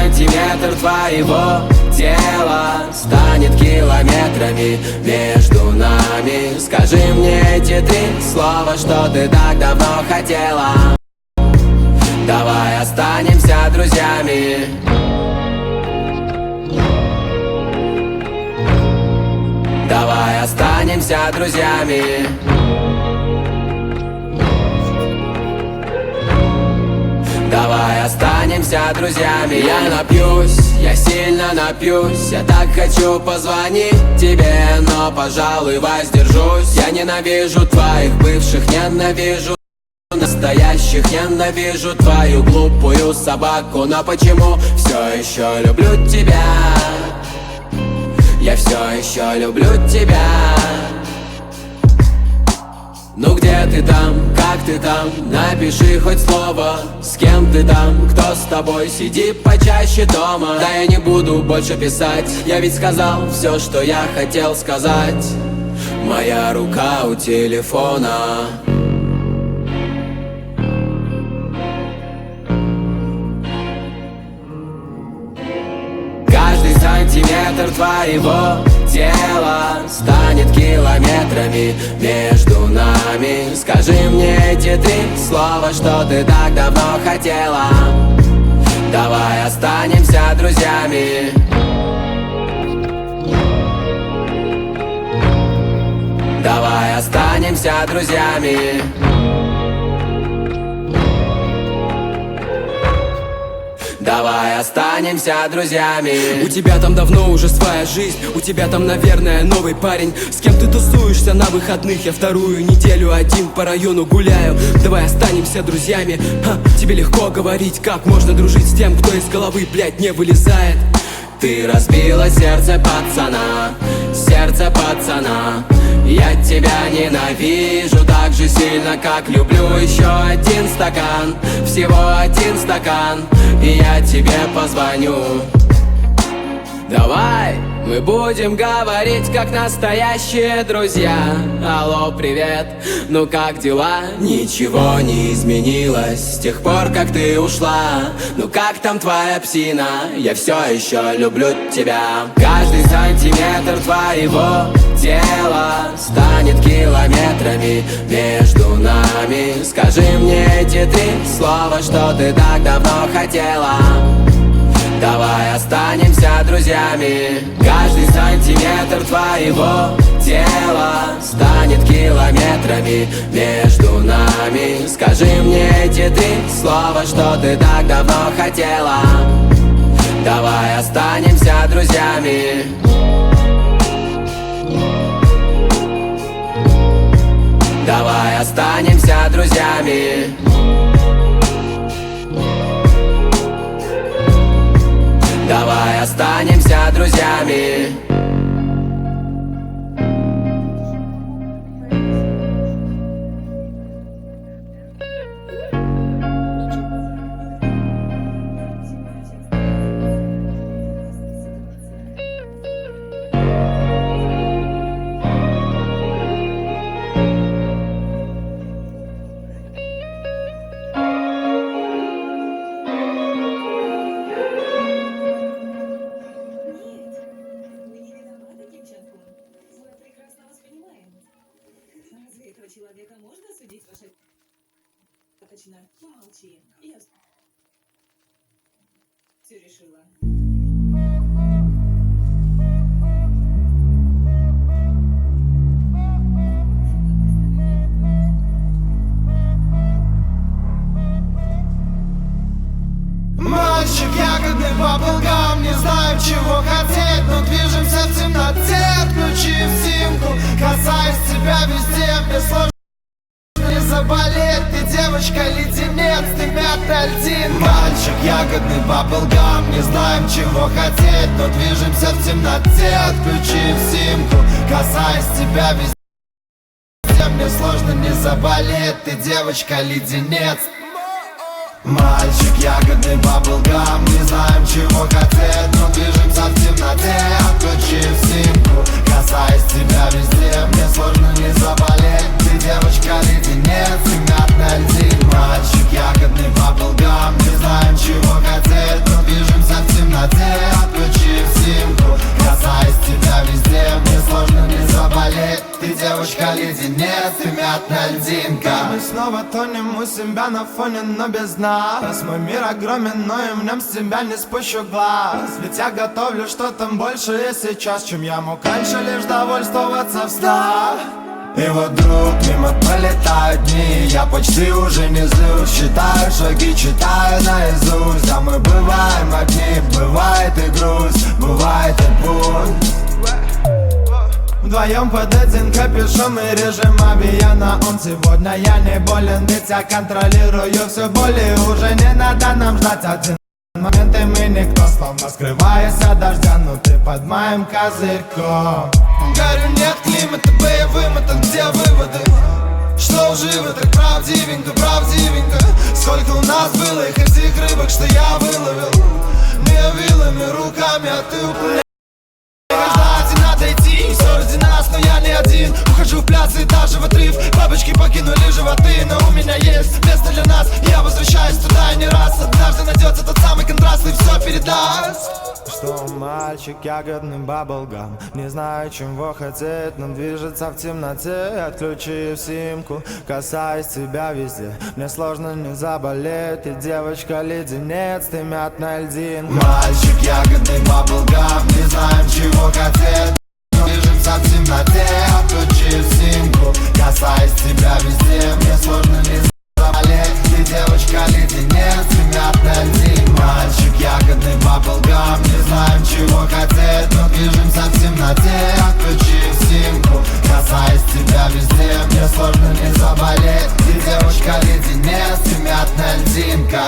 сантиметр твоего тела станет километрами между нами. Скажи мне эти 3 слова, что ты так давно хотела. Давай останемся друзьями. Давай останемся друзьями. Давай останемся друзьями. Я напьюсь, я сильно напьюсь. Я так хочу позвонить тебе, но, пожалуй, воздержусь. Я ненавижу твоих бывших, ненавижу настоящих, ненавижу твою глупую собаку. Но почему все еще люблю тебя? Я все еще люблю тебя. Ну где ты там, как ты там? Напиши хоть слово. С кем ты там, кто с тобой? Сиди почаще дома. Да я не буду больше писать. Я ведь сказал все, что я хотел сказать. Моя рука у телефона. Каждый сантиметр твоего тела станет километрами между нами. Скажи мне эти 3 слова, что ты так давно хотела. Давай останемся друзьями. Давай останемся друзьями. Давай останемся друзьями. У тебя там давно уже своя жизнь. У тебя там, наверное, новый парень. С кем ты тусуешься на выходных? Я 2-ю неделю один по району гуляю. Давай останемся друзьями. Тебе легко говорить, как можно дружить с тем, кто из головы, блядь, не вылезает. Ты разбила сердце пацана, сердце пацана. Я тебя ненавижу так же сильно, как люблю. Еще 1 стакан, всего 1 стакан, и я тебе позвоню. Давай мы будем говорить, как настоящие друзья. Алло, привет, ну как дела? Ничего не изменилось с тех пор, как ты ушла. Ну как там твоя псина? Я все еще люблю тебя. Каждый сантиметр твоего тела станет километрами между нами. Скажи мне эти 3 слова, что ты так давно хотела. Давай останемся друзьями. Каждый сантиметр твоего тела станет километрами между нами. Скажи мне эти 3 слова, что ты так давно хотела. Давай останемся друзьями. Давай останемся друзьями. Давай останемся друзьями. Человека можно судить вашей... Точно, помолчи. Я все решила. Мальчик ягодный баблгам, не знаем чего хотеть, но движемся в темноте, отключив симку. Касаюсь тебя везде, мне сложно не заболеть. Ты девочка леденец, ты мятная льдинка. Мальчик ягодный баблгам, не знаем чего хотеть, но движемся в темноте, отключив симку. Касаюсь тебя везде, мне сложно не заболеть. Ты девочка леденец. Мальчик ягодный баблгам, не знаем чего хотеть, но движемся в темноте, отключив симку. Касаясь тебя везде, мне сложно не заболеть. Ты девочка леденец и мятная льдин. Мальчик ягодный баблгам, не знаем чего хотеть, но движемся в темноте. ты мятная льдинка. Мы снова тонем у себя на фоне, но без нас. Мой мир огромен, но и в нем с тебя не спущу глаз. Ведь я готовлю что-то большее сейчас, чем я мог раньше лишь довольствоваться в снах. И вот вдруг мимо пролетают дни, я почти уже не злюсь. Считаю шаги, читаю наизусть. А мы бываем одни, бывает и грусть, бывает и боль. Вдвоем под один капюшон и режим авиана. Он сегодня я не болен, ведь я контролирую все боли. Уже не надо нам ждать один момент, и мы никто, словно скрываясь от дождя. Ну ты под моим козырьком. Горю, нет климата боевым, это где выводы? Что лживо, так правдивенько, правдивенько. Сколько у нас было их этих рыбок, что я выловил. Не вилами, руками, а ты уплыл. Ждать и надо идти, все ради нас, но я не один. Ухожу в пляс и даже в отрыв. Бабочки покинули животы, но у меня есть место для нас. Я возвращаюсь туда и не раз. Однажды найдется тот самый контраст и все передаст. Что мальчик, ягодный баблгам. Не знаю, чего хотеть, но движется в темноте. Отключив симку, касаясь тебя везде. Мне сложно не заболеть. Ты девочка леденец, ты мятная льдинка. Мальчик, ягодный баблгам. Не знаем, чего хотеть, но движемся в темноте. Отключив симку, касаясь тебя везде. Мне сложно не заболеть. Ты девочка леденец, ты мятная льдинка. Мальчик, ягодный баблгам. Не знаем, чего хотеть, но движемся в темноте. Отключив симку, касаясь тебя везде. Мне сложно не заболеть. Ты девочка леденец, ты мятная льдинка.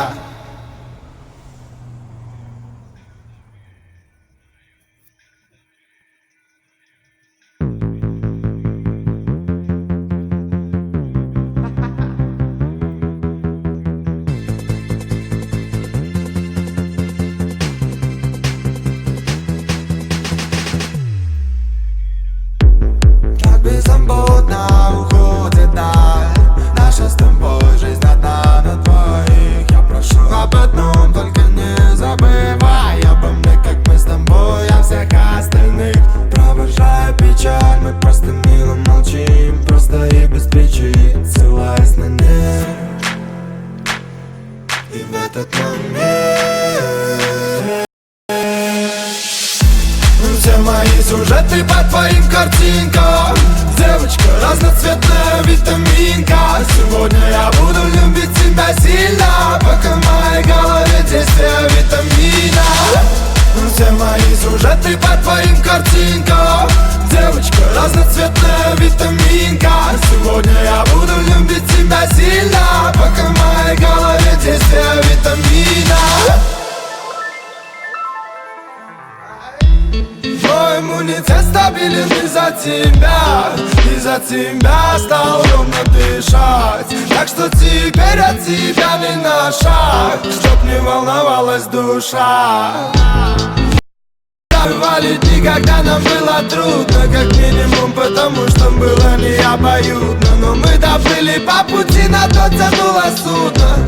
Беззаботно уходит даль. Наша с тобой жизнь одна на двоих. Я прошу об одном, только не забывай обо мне, как мы с тобой о всех остальных. Провожая печаль, мы просто мило молчим. Просто и без причин, ссылаясь на них. И в этот момент все мои сюжеты по твоим картинкам. Девочка разноцветная витаминка. Сегодня я буду любить тебя сильно, пока в моей голове действие витамина. Все мои сюжеты по твоим картинкам. Девочка разноцветная витаминка. Сегодня я буду любить тебя сильно, пока в моей голове действие витамина. Мой иммунитет стабилен из-за тебя. Из-за тебя стал ровно дышать. Так что теперь от тебя не на шаг, чтоб не волновалась душа. Бывали дни, когда нам было трудно, как минимум потому, что было не обоюдно. Но мы доплыли по пути, на то тянуло судно.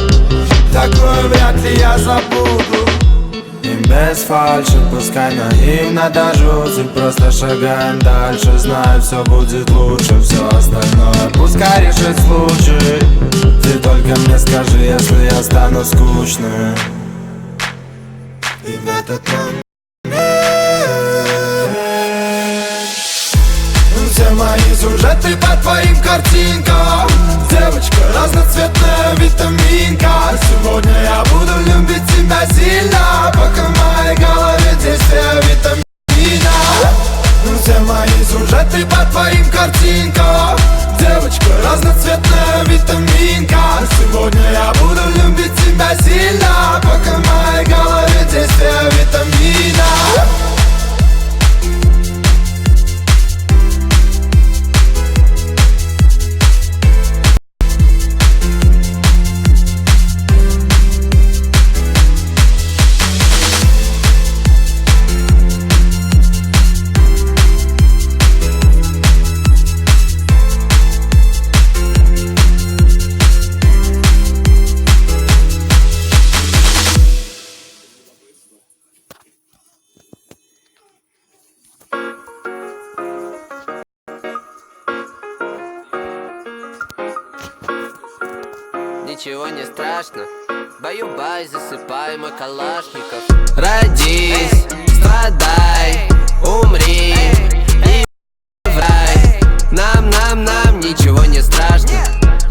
Такое вряд ли я забуду. И без фальши, пускай наивно до жути. Просто шагаем дальше, знаю, все будет лучше. Все остальное пускай решит случай. Ты только мне скажи, если я стану скучным. И в этот момент все мои сюжеты по твоим картинкам. Девочка разноцветная витаминка. Сегодня я буду любить тебя сильно, пока в моей голове действие витамина. Все мои сюжеты по твоим картинкам. Девочка разноцветная витаминка. Сегодня я буду любить тебя сильно, пока в моей голове действие витамина. ничего не страшно. Баю-бай, засыпай, мой калашников. Родись, страдай, умри и в рай. Нам ничего не страшно.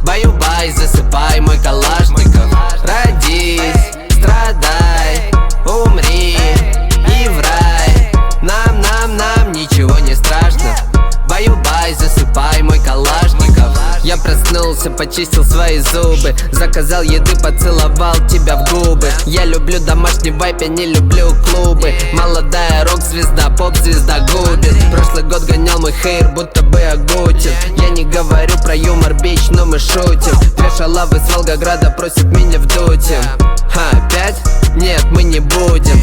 Баю-бай, засыпай, мой калашников. Родись, страдай, умри и в рай. Нам ничего не страшно. Баю-бай, засыпай, мой калашников. Я проснулся, почистил свои зубы, заказал еды, поцеловал тебя в губы. Я люблю домашний вайп, я не люблю клубы. Молодая рок-звезда, поп-звезда губит. Прошлый год гонял мой хейр, будто бы Агутин. Я не говорю про юмор, бич, но мы шутим. Две шалавы с Волгограда просят меня в дуте. Опять? Нет, мы не будем.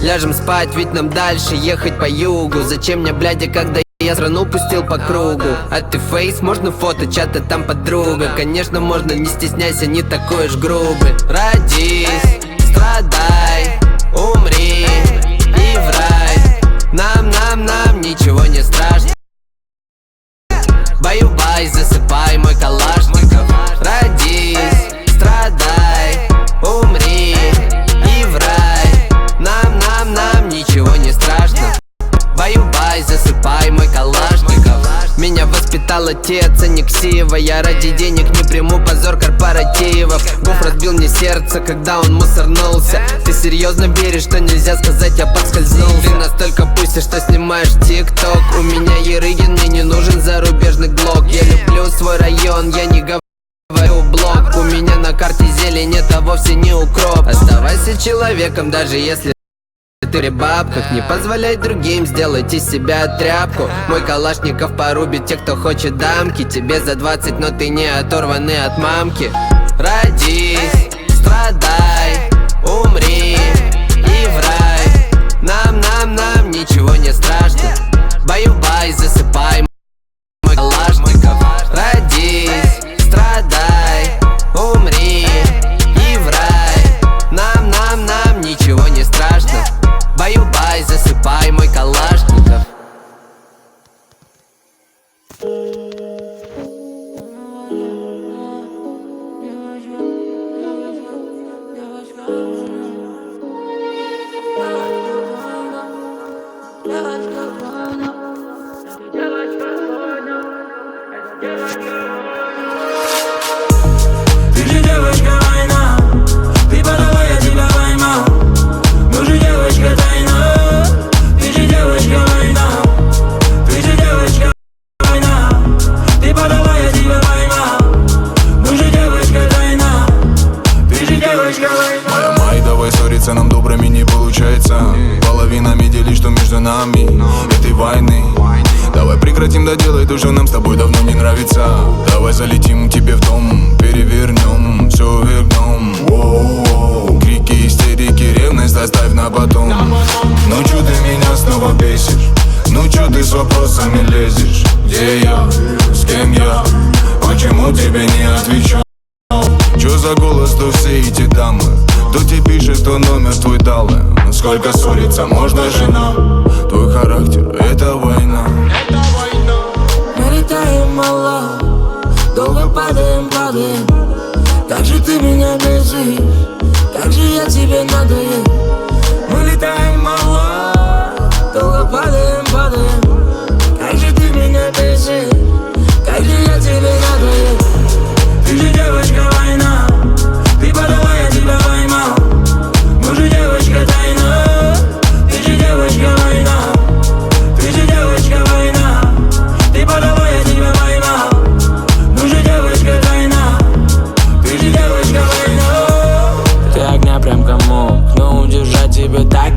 Ляжем спать, ведь нам дальше ехать по югу. Зачем мне, блядя, когда я страну пустил по кругу? А ты фейс, можно фото, чата там подруга. Конечно, можно, не стесняйся, не такой уж грубый. Родись, страдай, умри и в рай. Нам ничего не страшно. Баю-бай, засыпай, мой калашников. Родись, страдай, умри и в рай. Нам ничего не страшно. Баю-бай, засыпай, мой калашников. Меня воспитал отец, а не ксива. Я ради денег не приму позор корпоративов. Гуф разбил мне сердце, когда он мусорнулся. Ты серьезно веришь, что нельзя сказать, я подскользнулся? Ты настолько пустишь, что снимаешь тик-ток. У меня Ерыгин, мне не нужен зарубежный глок. Я люблю свой район, я не говорю блок. У меня на карте зелень, это вовсе не укроп. Оставайся человеком, даже если ты при бабках. Не позволяй другим сделать из себя тряпку. Мой калашников порубит тех, кто хочет дамки. Тебе за 20, но ты не оторванный от мамки. Родись, страдай, умри и в рай. Нам ничего не страшно. Баю-бай, засыпай, мой калашников. Родись, страдай, умри и в рай. Нам ничего не страшно. Баю-бай, засыпай, мой калашников. Ты же девочка война, ты подала, я тебя поймал. Мы же девочка тайна, ты же девочка война, ты же девочка война, ты подала, я тебя поймал. Мы же девочка тайна, ты же девочка война. Моя май, давай ссориться, нам добрыми не получается. Половинами делить, что между нами этой войны. Давай прекратим доделать то, что нам с тобой давно не нравится. Давай залетим тебе в дом, перевернем, все вернем. Воу-воу. Крики, истерики, ревность оставь на потом. Ну чё ты меня снова бесишь? Ну чё ты с вопросами лезешь? Где я? С кем я? Почему тебе не отвечу? Чё за голос, то все эти дамы? Кто тебе пишет, что номер твой дал? Сколько ссориться можно, жена? Твой характер — это война. Мы летаем мало, долго падаем. Как же ты меня бесишь, как же я тебе надоел. Мы летаем мало, долго падаем. Как же ты меня бесишь, как же я тебе надоел. Ты же девочка война, ты подала, я тебя поймал. Мы же девочка тайна, ты же девочка война, ты же девочка война, ты подала, я тебя поймал. Мы же девочка тайна, ты же девочка война. Ты огня прям комок, но удержать тебя так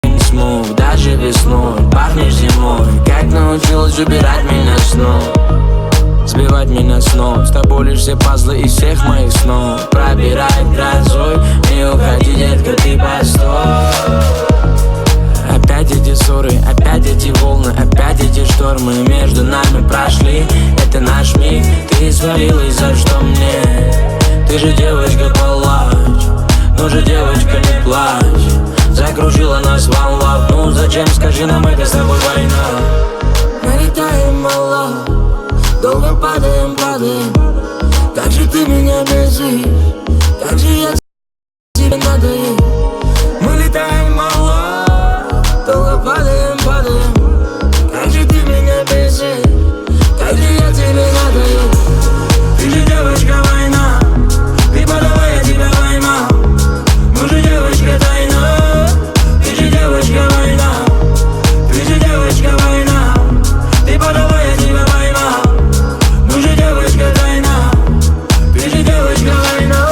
не смог. Даже весной пахнешь зимой, как научилась убирать меня снова, сбивать меня с ног. С тобой лишь все пазлы из всех моих снов. Пробирает грозой, не уходи, детка, ты постой. Опять эти ссоры, опять эти волны, опять эти штормы между нами прошли. Это наш миг, ты свалилась, за что мне? Ты же девочка, палач, ну же девочка, не плачь. Закружила нас волна, ну зачем, скажи нам, это с тобой война. Мы летаем мало, долго падаем. Как же ты меня бесишь, как же я тебе надоел. Мы летаем мало, долго падаем. Как же ты меня бесишь, как же я тебе надоел. Ты же девочка война, ты подавай, я тебя поймал. Мы же девочка тайна, ты же девочка война. Ты же девочка война, ты подавай, я тебя поймал. Мы же девочка тайна, ты же девочка война.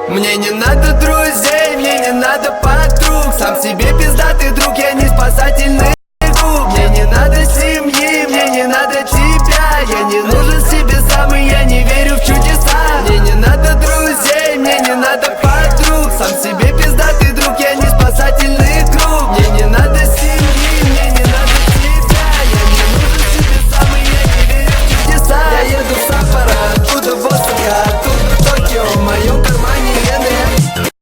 Мне не надо друзей, мне не надо подруг. Сам себе пиздатый друг.